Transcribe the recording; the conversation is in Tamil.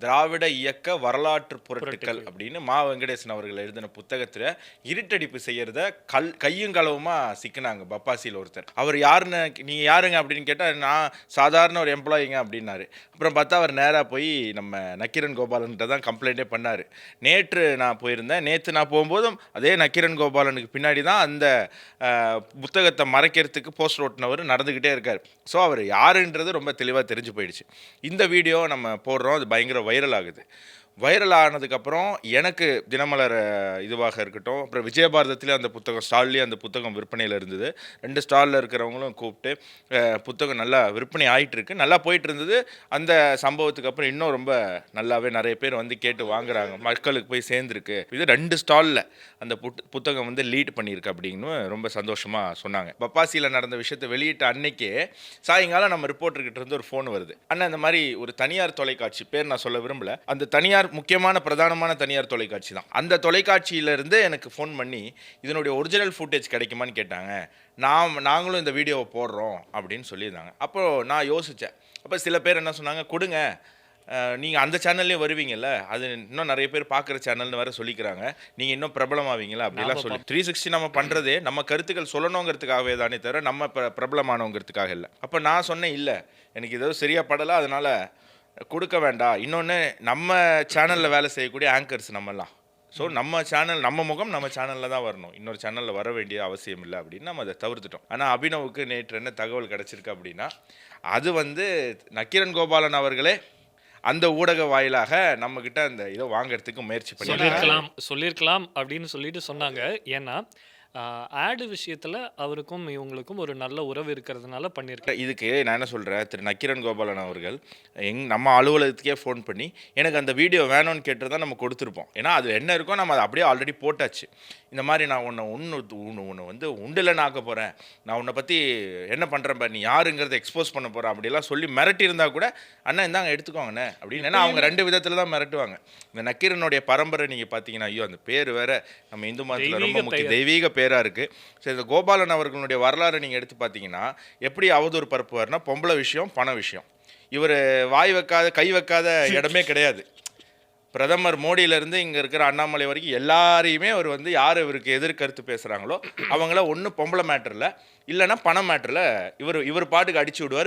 திராவிட இயக்க வரலாற்று புரட்டுக்கள் புரட்டுக்கள். அப்படின்னு மா வெங்கடேசன் அவர்கள் எழுதின புத்தகத்துல இருட்டடிப்பு செய்யறத கையும் களவுமா சிக்கினாங்க பப்பாசியில் ஒருத்தர். அவர் யாருன்னு நீங்க யாருங்க அப்படின்னு கேட்டா நான் சாதாரண ஒரு எம்ப்ளாயிங்க அப்படின்னாரு. அப்புறம் பார்த்தா அவர் நேரா போய் நம்ம நக்கீரன் கோபாலன்ட்ட தான் கம்ப்ளைண்டே பண்ணாரு. நேற்று நான் போயிருந்தேன். நேற்று நான் போகும்போதும் அதே நக்கீரன் கோபாலனுக்கு பின்னாடி தான் அந்த புத்தகத்தை மறைக்கிறதுக்கு போஸ்டர் ஓட்டினவர் நடந்துக்கிட்டே இருக்கார். ஸோ அவர் யாருன்றது ரொம்ப தெளிவாக தெரிஞ்சு போயிடுச்சு. இந்த வீடியோ நம்ம போடுறோம், அது பயங்கர வைரல் ஆகுது. வைரல் ஆனதுக்கப்புறம் எனக்கு தினமலர் இதுவாக இருக்கட்டும், அப்புறம் விஜயபாரதத்துலேயும் அந்த புத்தகம் ஸ்டால்லேயும் அந்த புத்தகம் விற்பனையில் இருந்தது. 2 ஸ்டாலில் இருக்கிறவங்களும் கூப்பிட்டு புத்தகம் நல்லா விற்பனை ஆகிட்டு இருக்கு, நல்லா போயிட்டு இருந்தது. அந்த சம்பவத்துக்கு அப்புறம் இன்னும் ரொம்ப நல்லாவே நிறைய பேர் வந்து கேட்டு வாங்குறாங்க, மக்களுக்கு போய் சேர்ந்துருக்கு. இது 2 ஸ்டாலில் அந்த புத்தகம் வந்து லீட் பண்ணியிருக்கு அப்படின்னு ரொம்ப சந்தோஷமாக சொன்னாங்க. பப்பாசியில் நடந்த விஷயத்தை வெளியிட்ட அன்னைக்கே சாயங்காலம் நம்ம ரிப்போர்ட்டர்கிட்ட இருந்து ஒரு ஃபோன் வருது. அண்ணா இந்த மாதிரி ஒரு தனியார் தொலைக்காட்சி, பேர் நான் சொல்ல விரும்பல, அந்த தனியார் முக்கியமான பிரதானமான தனியார் தொலைக்காட்சி தான், அந்த தொலைக்காட்சியிலிருந்து எனக்கு ஃபோன் பண்ணி இதனுடைய ஒரிஜினல் ஃபுட்டேஜ் கிடைக்குமான்னு கேட்டாங்க. நாங்களும் இந்த வீடியோவை போடுறோம் அப்படின்னு சொல்லியிருந்தாங்க. அப்போ நான் யோசித்தேன். அப்போ சில பேர் என்ன சொன்னாங்க, கொடுங்க நீங்கள் அந்த சேனல்லையும் வருவீங்கல்ல, அது இன்னும் நிறைய பேர் பார்க்குற சேனல்னு வேறு சொல்லிக்கிறாங்க, நீங்கள் இன்னும் பிரபலமாவீங்களா அப்படிலாம் சொல்லி 360 நம்ம பண்ணுறதே நம்ம கருத்துக்கள் சொல்லணுங்கிறதுக்காகவே தானே தவிர நம்ம பிரபலமானவங்கிறதுக்காக இல்லை. அப்போ நான் சொன்னேன், இல்லை எனக்கு ஏதோ சரியாக படலை, அதனால் கொடுக்க வேண்டாம். இன்னொன்று, நம்ம சேனலில் வேலை செய்யக்கூடிய ஆங்கர்ஸ் நம்மலாம், ஸோ நம்ம சேனல், நம்ம முகம் நம்ம சேனலில் தான் வரணும், இன்னொரு சேனலில் வர வேண்டிய அவசியம் இல்லை அப்படின்னு நம்ம அதை தவிர்த்துட்டோம். ஆனால் அபினவுக்கு நேற்று என்ன தகவல் கிடச்சிருக்கு அப்படின்னா, அது வந்து நக்கீரன் கோபாலன் அவர்களே அந்த ஊடக வாயிலாக நம்மக்கிட்ட அந்த இதை வாங்கிறதுக்கு முயற்சி சொல்லியிருக்கலாம் அப்படின்னு சொல்லிட்டு சொன்னாங்க. ஏன்னா ஆடு விஷயத்தில் அவருக்கும் இவங்களுக்கும் ஒரு நல்ல உறவு இருக்கிறதுனால பண்ணியிருக்கேன். இதுக்கு நான் என்ன சொல்கிறேன், திரு நக்கீரன் கோபாலன் அவர்கள் நம்ம அலுவலகத்துக்கே ஃபோன் பண்ணி எனக்கு அந்த வீடியோ வேணும்னு கேட்டு தான் நம்ம கொடுத்துருப்போம். ஏன்னா அது என்ன இருக்கோ நம்ம அதை அப்படியே ஆல்ரெடி போட்டாச்சு. இந்த மாதிரி நான் உன்னை வந்து உண்டில் ஆக்க போகிறேன், நான் உன்னை பற்றி என்ன பண்ணுறேன் பாரு, நீ யாருங்கிறத எக்ஸ்போஸ் பண்ண போகிறேன் அப்படிலாம் சொல்லி மிரட்டி இருந்தால் கூட அண்ணா இந்தாங்க எடுத்துக்கோங்கண்ணே அப்படின்னு. ஏன்னா அவங்க 2 விதத்தில் தான் மிரட்டுவாங்க. இந்த நக்கீரனுடைய பரம்பரை நீங்கள் பார்த்தீங்கன்னா, ஐயோ அந்த பேர் வேறு நம்ம இந்து மதத்தில் ரொம்ப முக்கிய தெய்வீக பேராக இருக்குது. சரி, இந்த கோபாலன் அவர்களுடைய வரலாறு நீங்கள் எடுத்து பார்த்தீங்கன்னா எப்படி அவதூறு பரப்புவார்னா, பொம்பளை விஷயம், பண விஷயம், இவர் வாய் வைக்காத கை வைக்காத இடமே கிடையாது. பிரதமர் மோடியிலேருந்து இங்கே இருக்கிற அண்ணாமலை வரைக்கும் எல்லாரையுமே அவர் வந்து யார் இவருக்கு எதிர்கருத்து பேசுகிறாங்களோ அவங்கள ஒன்று பொம்பளை மேட்டரில் இல்லைன்னா பண மேட்டரில் இவர் பாட்டுக்கு அடிச்சு விடுவார்.